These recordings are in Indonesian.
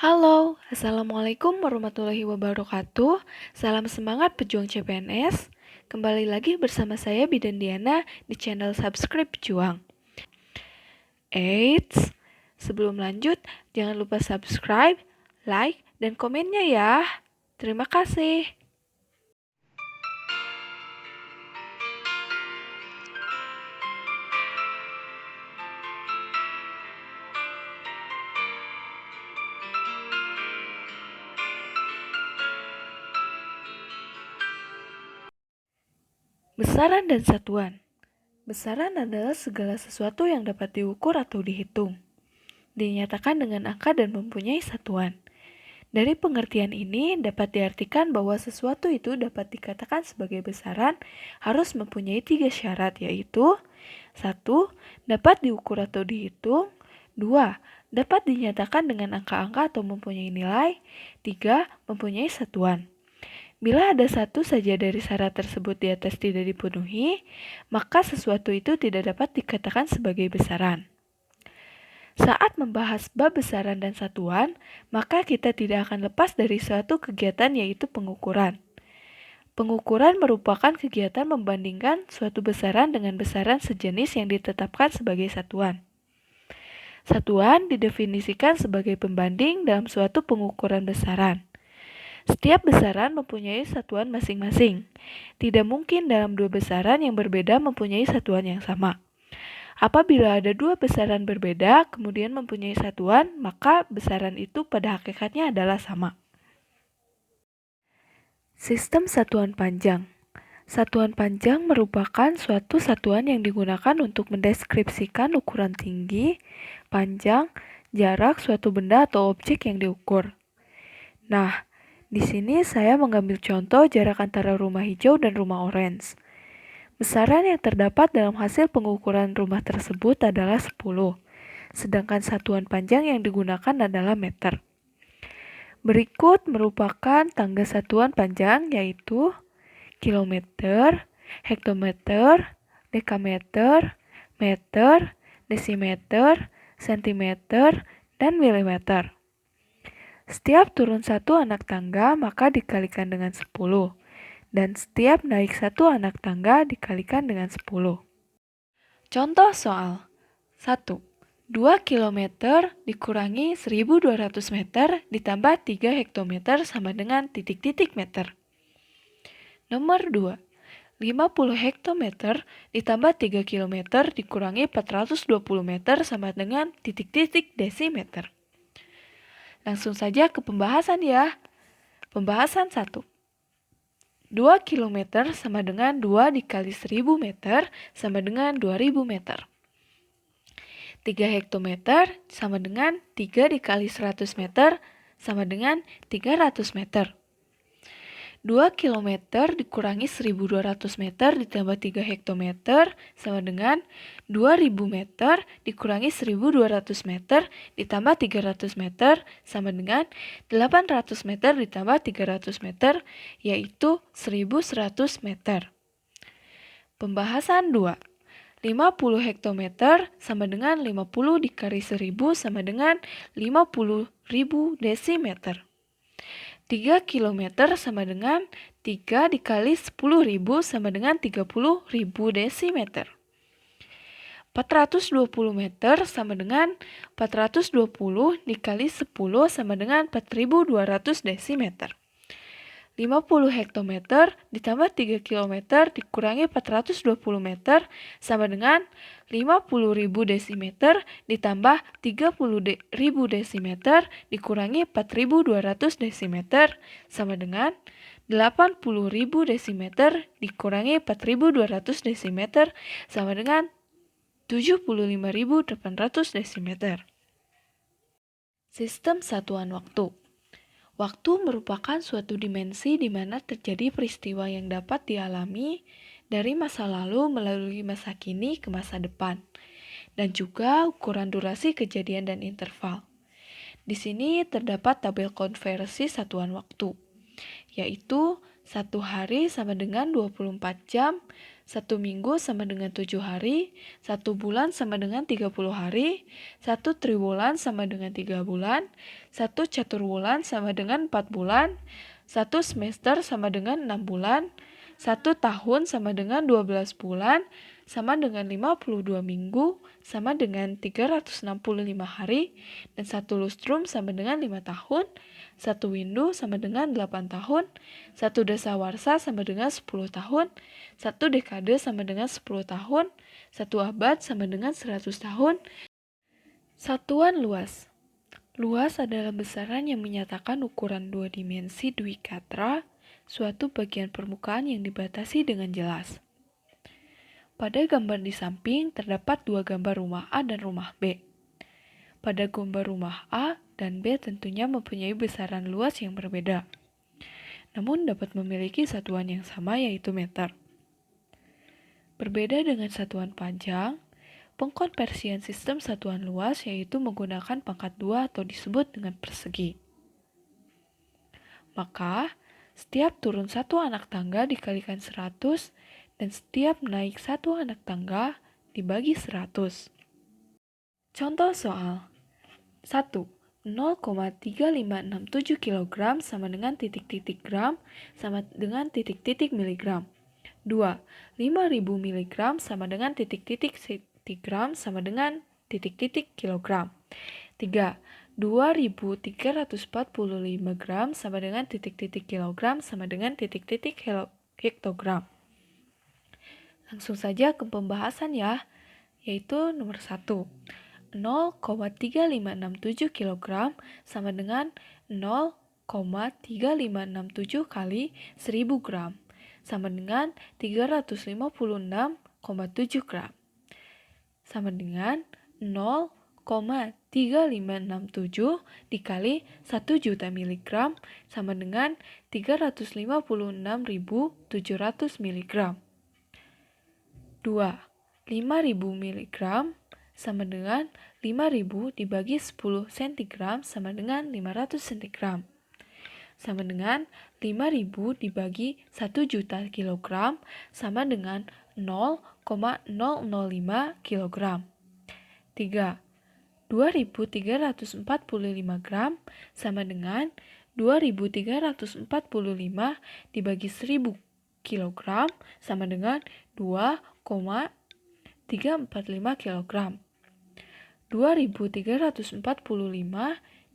Halo, Assalamualaikum warahmatullahi wabarakatuh. Salam semangat pejuang CPNS. Kembali lagi bersama saya Bidan Diana di channel Subscribe Juang. Eits, sebelum lanjut, jangan lupa subscribe, like, dan komennya ya. Terima kasih. Besaran dan satuan. Besaran adalah segala sesuatu yang dapat diukur atau dihitung. Dinyatakan dengan angka dan mempunyai satuan. Dari pengertian ini dapat diartikan bahwa sesuatu itu dapat dikatakan sebagai besaran harus mempunyai 3 syarat, yaitu 1. Dapat diukur atau dihitung. 2. Dapat dinyatakan dengan angka-angka atau mempunyai nilai. 3. Mempunyai satuan. Bila ada satu saja dari syarat tersebut di atas tidak dipenuhi, maka sesuatu itu tidak dapat dikatakan sebagai besaran. Saat membahas bab besaran dan satuan, maka kita tidak akan lepas dari suatu kegiatan yaitu pengukuran. Pengukuran merupakan kegiatan membandingkan suatu besaran dengan besaran sejenis yang ditetapkan sebagai satuan. Satuan didefinisikan sebagai pembanding dalam suatu pengukuran besaran. Setiap besaran mempunyai satuan masing-masing. Tidak mungkin dalam dua besaran yang berbeda mempunyai satuan yang sama. Apabila ada dua besaran berbeda, kemudian mempunyai satuan, maka besaran itu pada hakikatnya adalah sama. Sistem satuan panjang. Satuan panjang merupakan suatu satuan yang digunakan untuk mendeskripsikan ukuran tinggi, panjang, jarak suatu benda atau objek yang diukur. Nah, di sini saya mengambil contoh jarak antara rumah hijau dan rumah orange. Besaran yang terdapat dalam hasil pengukuran rumah tersebut adalah 10, sedangkan satuan panjang yang digunakan adalah meter. Berikut merupakan tangga satuan panjang yaitu kilometer, hektometer, dekameter, meter, desimeter, sentimeter, dan milimeter. Setiap turun satu anak tangga maka dikalikan dengan 10. Dan setiap naik satu anak tangga dikalikan dengan 10. Contoh soal 1. 2 km dikurangi 1200 meter ditambah 3 hektometer sama dengan titik-titik meter. Nomor 2. 50 hektometer ditambah 3 km dikurangi 420 meter sama dengan titik-titik desimeter. Langsung saja ke pembahasan ya. Pembahasan 1. 2 km sama dengan 2 dikali 1000 meter sama dengan 2000 meter. 3 hektometer sama dengan 3 dikali 100 meter sama dengan 300 meter. 2 km dikurangi 1200 meter ditambah 3 hektometer sama dengan 2000 meter dikurangi 1200 meter ditambah 300 meter sama dengan 800 meter ditambah 300 meter yaitu 1100 meter. Pembahasan 2. 50 hektometer sama dengan 50 dikali 1000 sama dengan 50.000 desimeter. 3 km sama dengan 3 dikali 10.000 sama dengan 30.000 desimeter. 420 meter sama dengan 420 dikali 10 sama dengan 4.200 desimeter. 50 hektometer ditambah 3 km dikurangi 420 meter sama dengan 50.000 desimeter ditambah 30.000 desimeter dikurangi 4.200 desimeter sama dengan 80.000 desimeter dikurangi 4.200 desimeter sama dengan 75.800 desimeter. Sistem satuan waktu. Waktu merupakan suatu dimensi di mana terjadi peristiwa yang dapat dialami dari masa lalu melalui masa kini ke masa depan, dan juga ukuran durasi kejadian dan interval. Di sini terdapat tabel konversi satuan waktu, yaitu 1 hari sama dengan 24 jam, 1 minggu sama dengan 7 hari, 1 bulan sama dengan 30 hari, 1 triwulan sama dengan 3 bulan, 1 caturwulan sama dengan 4 bulan, 1 semester sama dengan 6 bulan, 1 tahun sama dengan 12 bulan, sama dengan 52 minggu, sama dengan 365 hari, dan 1 lustrum sama dengan 5 tahun, 1 windu sama dengan 8 tahun, 1 dasawarsa sama dengan 10 tahun, 1 dekade sama dengan 10 tahun, 1 abad sama dengan 100 tahun. Satuan luas. Luas adalah besaran yang menyatakan ukuran 2 dimensi dwikatra, suatu bagian permukaan yang dibatasi dengan jelas. Pada gambar di samping terdapat 2 gambar rumah A dan rumah B. Pada gambar rumah A dan B tentunya mempunyai besaran luas yang berbeda, namun dapat memiliki satuan yang sama yaitu meter. Berbeda dengan satuan panjang, pengkonversian sistem satuan luas yaitu menggunakan pangkat 2 atau disebut dengan persegi. Maka, setiap turun 1 anak tangga dikalikan 100 dan setiap naik 1 anak tangga dibagi 100. Contoh soal 1. 0,3567 kg sama dengan titik-titik gram sama dengan titik-titik miligram. 2. 5000 mg sama dengan titik-titik gram sama dengan titik-titik kilogram. 3. 2345 gram sama dengan titik-titik kilogram sama dengan titik-titik hektogram. Langsung saja ke pembahasan ya, yaitu nomor 1. 0,3567 kg sama dengan 0,3567 kali 1000 gram sama dengan 356,7 gram sama dengan 0,3567 dikali 1 juta miligram sama dengan 356.700 miligram. 2. 5000 mg sama dengan 5000 dibagi 10 cm sama dengan 500 cm. Sama dengan 5000 dibagi 1 juta kilogram sama dengan 0,005 kilogram. 3. 2345 gram sama dengan 2345 dibagi 1000 kilogram sama dengan 2,345 kilogram. 2345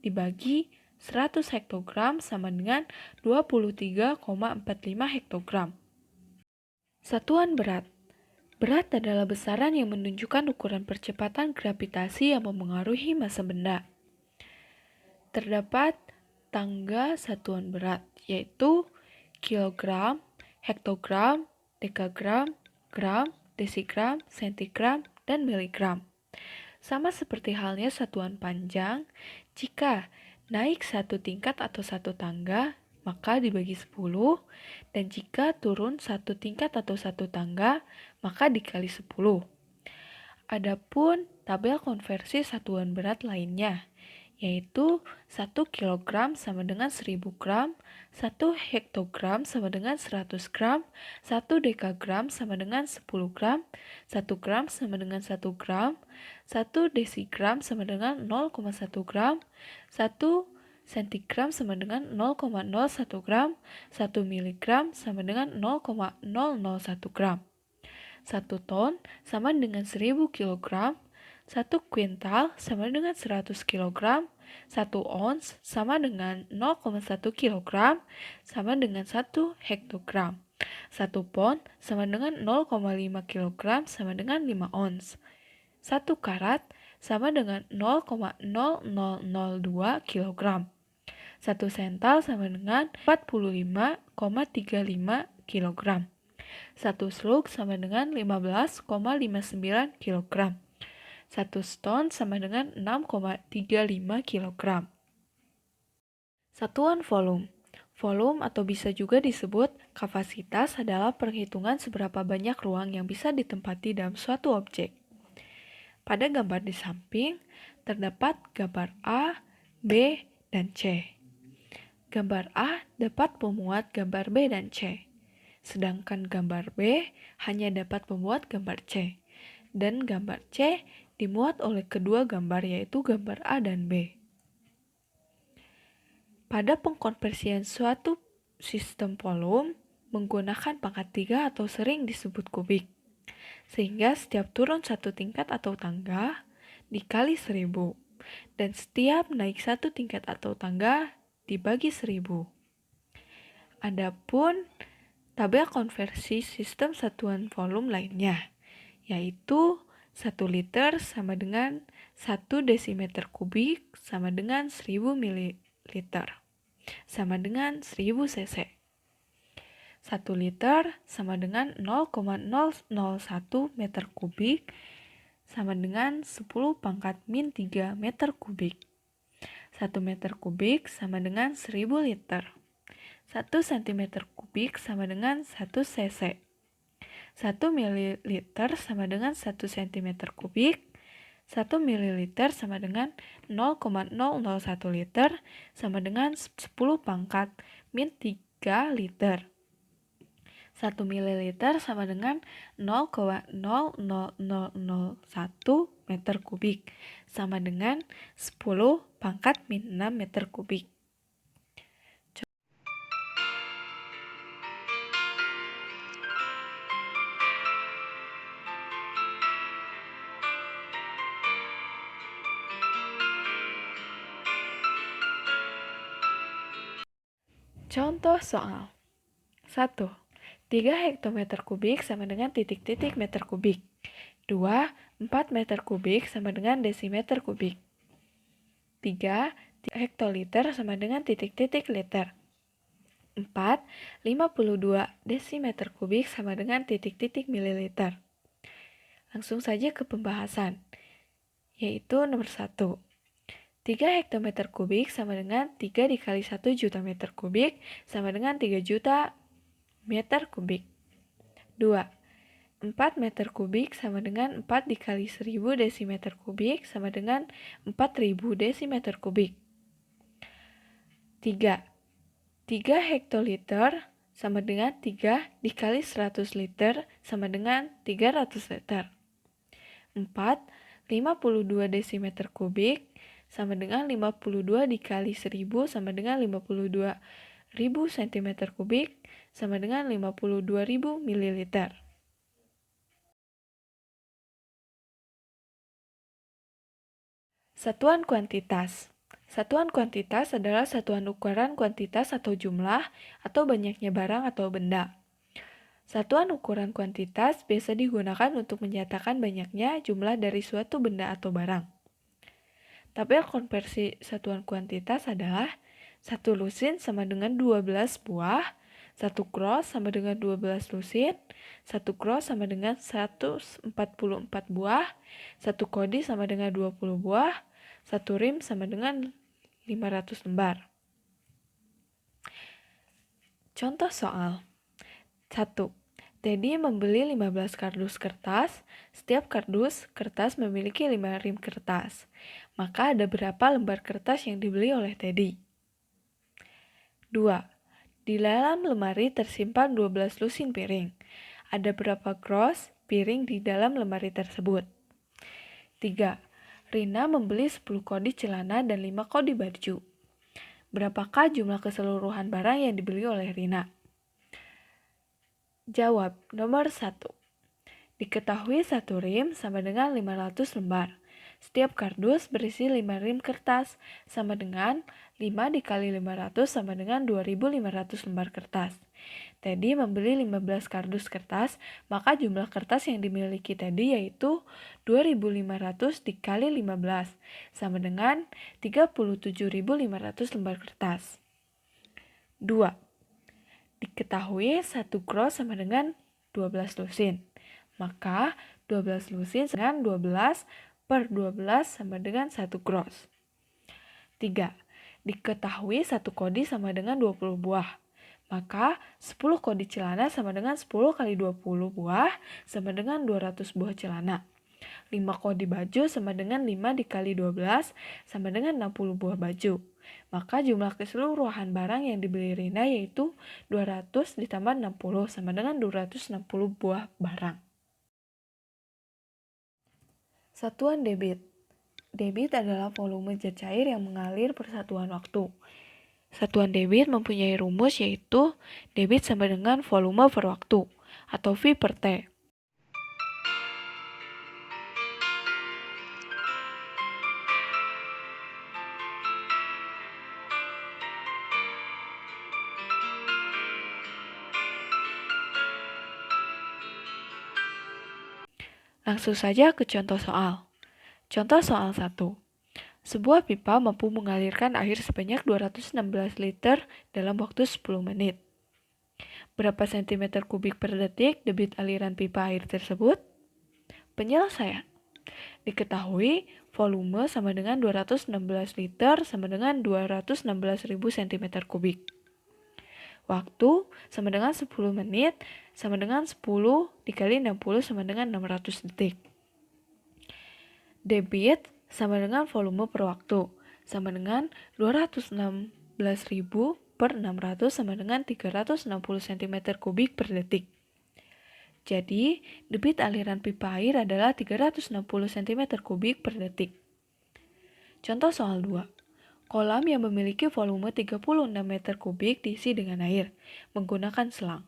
dibagi 100 hektogram sama dengan 23,45 hektogram. Satuan berat. Berat adalah besaran yang menunjukkan ukuran percepatan gravitasi yang memengaruhi massa benda. Terdapat tangga satuan berat, yaitu kilogram, hektogram, dekagram, gram, desigram, sentigram, dan miligram. Sama seperti halnya satuan panjang, jika naik 1 tingkat atau 1 tangga, maka dibagi 10, dan jika turun 1 tingkat atau 1 tangga, maka dikali 10. Adapun tabel konversi satuan berat lainnya, yaitu 1 kg sama dengan 1000 gram, 1 hektogram sama dengan 100 gram, 1 dekagram sama dengan 10 gram, 1 gram sama dengan 1 gram, 1 desigram sama dengan 0,1 gram, 1 sentigram sama dengan 0,01 gram, 1 miligram sama dengan 0,001 gram. 1 ton sama dengan 1000 kg, 1 kuintal sama dengan 100 kg, 1 ons sama dengan 0,1 kg sama dengan 1 hektogram. 1 pon sama dengan 0,5 kg sama dengan 5 ons. 1 karat sama dengan 0,0002 kg. 1 sental sama dengan 45,35 kg. 1 slug sama dengan 15,59 kg. 1 ston sama dengan 6,35 kg. Satuan volume. Volume atau bisa juga disebut kapasitas adalah perhitungan seberapa banyak ruang yang bisa ditempati dalam suatu objek. Pada gambar di samping terdapat gambar A, B, dan C. Gambar A dapat memuat gambar B dan C. sedangkan gambar B hanya dapat memuat gambar C, dan gambar C dimuat oleh kedua gambar yaitu gambar A dan B. Pada pengkonversian suatu sistem volume menggunakan pangkat 3 atau sering disebut kubik, sehingga setiap turun satu tingkat atau tangga dikali 1000, dan setiap naik satu tingkat atau tangga dibagi 1000. Adapun tabel konversi sistem satuan volume lainnya, yaitu 1 liter sama dengan 1 desimeter kubik sama dengan 1000 mililiter sama dengan 1000 cc. 1 liter sama dengan 0,001 meter kubik sama dengan 10 pangkat min 3 meter kubik. 1 meter kubik sama dengan 1000 liter. 1 cm kubik sama dengan 1 cc. 1 mililiter sama dengan 1 cm kubik. 1 mililiter sama dengan 0,001 liter sama dengan 10 pangkat min 3 liter. 1 mililiter sama dengan 0,00001 meter kubik sama dengan 10 pangkat min 6 meter kubik. Contoh soal 1. 3 hektometer kubik sama dengan titik-titik meter kubik. 2. 4 meter kubik sama dengan desimeter kubik. 3. Hektoliter sama dengan titik-titik liter. 4. 52 desimeter kubik sama dengan titik-titik mililiter. Langsung saja ke pembahasan, yaitu nomor 1. 3 hektometer kubik sama dengan 3 dikali 1 juta meter kubik sama dengan 3 juta meter kubik. 2. 4 meter kubik sama dengan 4 dikali 1000 desimeter kubik sama dengan 4000 desimeter kubik. 3. 3 hektoliter sama dengan 3 dikali 100 liter sama dengan 300 liter. 4. 52 desimeter kubik sama dengan 52 dikali 1000 sama dengan 52.000 cm kubik sama dengan 52.000 mililiter. Satuan kuantitas. Satuan kuantitas adalah satuan ukuran kuantitas atau jumlah atau banyaknya barang atau benda. Satuan ukuran kuantitas biasa digunakan untuk menyatakan banyaknya jumlah dari suatu benda atau barang. Tabel konversi satuan kuantitas adalah 1 lusin sama dengan 12 buah, 1 cross sama dengan 12 lusin, 1 cross sama dengan 144 buah, 1 kodi sama dengan 20 buah, 1 rim sama dengan 500 lembar. Contoh soal 1. Teddy membeli 15 kardus kertas. Setiap kardus kertas memiliki 5 rim kertas. Maka ada berapa lembar kertas yang dibeli oleh Teddy? 2. Di dalam lemari tersimpan 12 lusin piring. Ada berapa cross piring di dalam lemari tersebut? 3. Rina membeli 10 kodi celana dan 5 kodi baju. Berapakah jumlah keseluruhan barang yang dibeli oleh Rina? Jawab nomor 1. Diketahui 1 rim sama dengan 500 lembar. Setiap kardus berisi 5 rim kertas sama dengan 5 dikali 500 sama dengan 2500 lembar kertas. Teddy membeli 15 kardus kertas, maka jumlah kertas yang dimiliki Teddy yaitu 2500 dikali 15 sama dengan 37.500 lembar kertas. 2. Diketahui 1 cross sama dengan 12 lusin. Maka 12 lusin dengan 12 per 12 sama dengan 1 cross. 3. Diketahui 1 kodi sama dengan 20 buah. Maka 10 kodi celana sama dengan 10 kali 20 buah sama dengan 200 buah celana. 5 kodi baju sama dengan 5 dikali 12 sama dengan 60 buah baju. Maka jumlah keseluruhan barang yang dibeli Rina yaitu 200 ditambah 60 sama dengan 260 buah barang. Satuan debit. Debit adalah volume zat cair yang mengalir per satuan waktu. Satuan debit mempunyai rumus yaitu debit sama dengan volume per waktu atau V per T. Langsung saja ke contoh soal. Contoh soal 1. Sebuah pipa mampu mengalirkan air sebanyak 216 liter dalam waktu 10 menit. Berapa sentimeter kubik per detik debit aliran pipa air tersebut? Penyelesaian. Diketahui volume sama dengan 216 liter sama dengan 216.000 cm kubik. Waktu sama dengan 10 menit sama dengan 10 dikali 60 sama dengan 600 detik. Debit sama dengan volume per waktu sama dengan 216.000 per 600 sama dengan 360 cm kubik per detik. Jadi, debit aliran pipa air adalah 360 cm kubik per detik. Contoh soal 2. Kolam yang memiliki volume 36 meter kubik diisi dengan air menggunakan selang.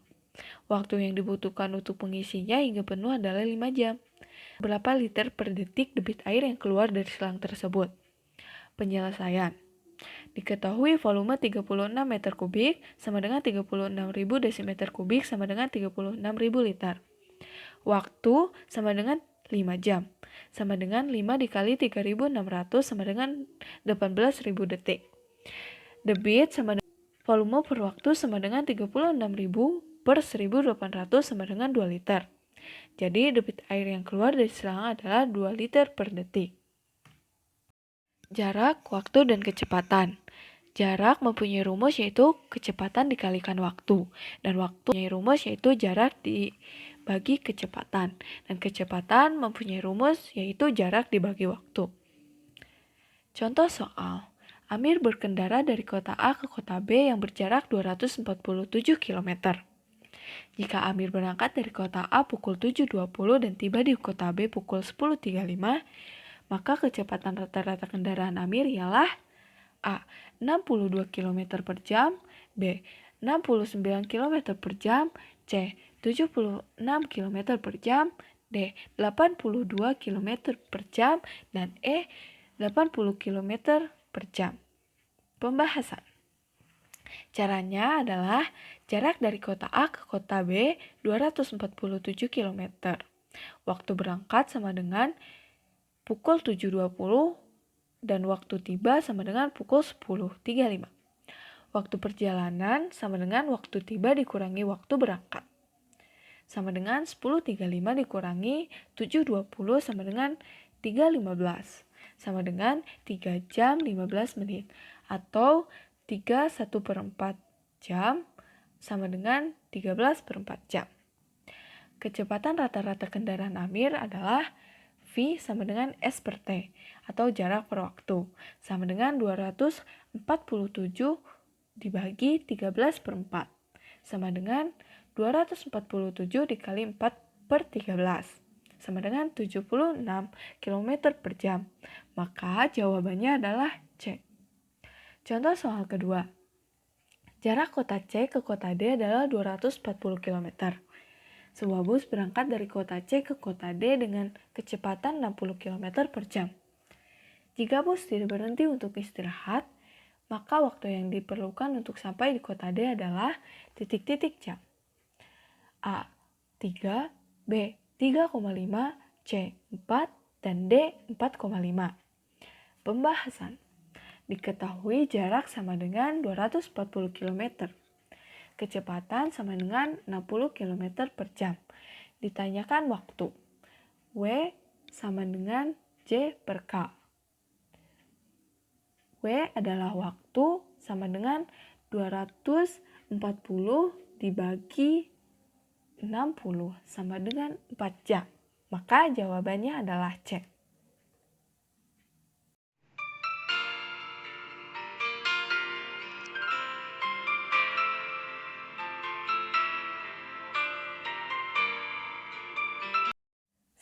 Waktu yang dibutuhkan untuk mengisinya hingga penuh adalah 5 jam. Berapa liter per detik debit air yang keluar dari selang tersebut? Penyelesaian. Diketahui volume 36 meter kubik sama dengan 36.000 desimeter kubik sama dengan 36.000 liter. Waktu sama dengan 5 jam. Sama dengan 5 dikali 3.600 sama dengan 18.000 detik. Debit sama dengan volume per waktu sama dengan 36.000 per 1.800 sama dengan 2 liter. Jadi debit air yang keluar dari selang adalah 2 liter per detik. Jarak, waktu, dan kecepatan. Jarak mempunyai rumus yaitu kecepatan dikalikan waktu. Dan waktu mempunyai rumus yaitu jarak dibagi kecepatan. Dan kecepatan mempunyai rumus yaitu jarak dibagi waktu. Contoh soal. Amir berkendara dari kota A ke kota B yang berjarak 247 km. Jika Amir berangkat dari kota A pukul 7.20 dan tiba di kota B pukul 10.35, maka kecepatan rata-rata kendaraan Amir ialah A. 62 km per jam, B. 69 km per jam, C. 76 km per jam, D. 82 km per jam, dan E. 80 km per jam. Pembahasan. Caranya adalah jarak dari kota A ke kota B 247 km. Waktu berangkat sama dengan pukul 7.20 dan waktu tiba sama dengan pukul 10.35. Waktu perjalanan sama dengan waktu tiba dikurangi waktu berangkat. Sama dengan 10.35 dikurangi 7.20 sama dengan 3.15. Sama dengan 3 jam 15 menit. Atau 3/1/4 jam sama dengan 13/4 jam. Kecepatan rata-rata kendaraan Amir adalah V sama dengan S per T atau jarak per waktu sama dengan 247 dibagi 13/4 sama dengan 247 dikali 4/13 sama dengan 76 km per jam. Maka jawabannya adalah C. Contoh soal kedua. Jarak kota C ke kota D adalah 240 km. Sebuah bus berangkat dari kota C ke kota D dengan kecepatan 60 km per jam. Jika bus tidak berhenti untuk istirahat, maka waktu yang diperlukan untuk sampai di kota D adalah titik-titik jam. A. 3, B. 3,5, C. 4, dan D. 4,5. Pembahasan. Diketahui jarak sama dengan 240 km. Kecepatan sama dengan 60 km per jam. Ditanyakan waktu. W sama dengan J per K. W adalah waktu sama dengan 240 dibagi 60 sama dengan 4 jam. Maka jawabannya adalah C.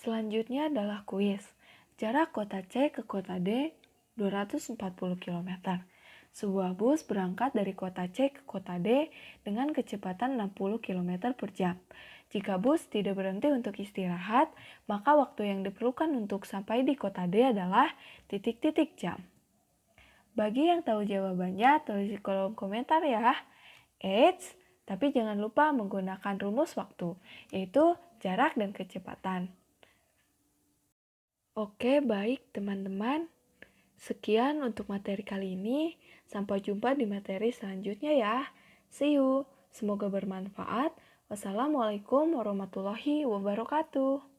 Selanjutnya adalah kuis. Jarak kota C ke kota D 240 km. Sebuah bus berangkat dari kota C ke kota D dengan kecepatan 60 km per jam. Jika bus tidak berhenti untuk istirahat, maka waktu yang diperlukan untuk sampai di kota D adalah titik-titik jam. Bagi yang tahu jawabannya, tulis di kolom komentar ya. Eits, tapi jangan lupa menggunakan rumus waktu, yaitu jarak dan kecepatan. Oke, baik teman-teman. Sekian untuk materi kali ini. Sampai jumpa di materi selanjutnya ya. See you. Semoga bermanfaat. Wassalamualaikum warahmatullahi wabarakatuh.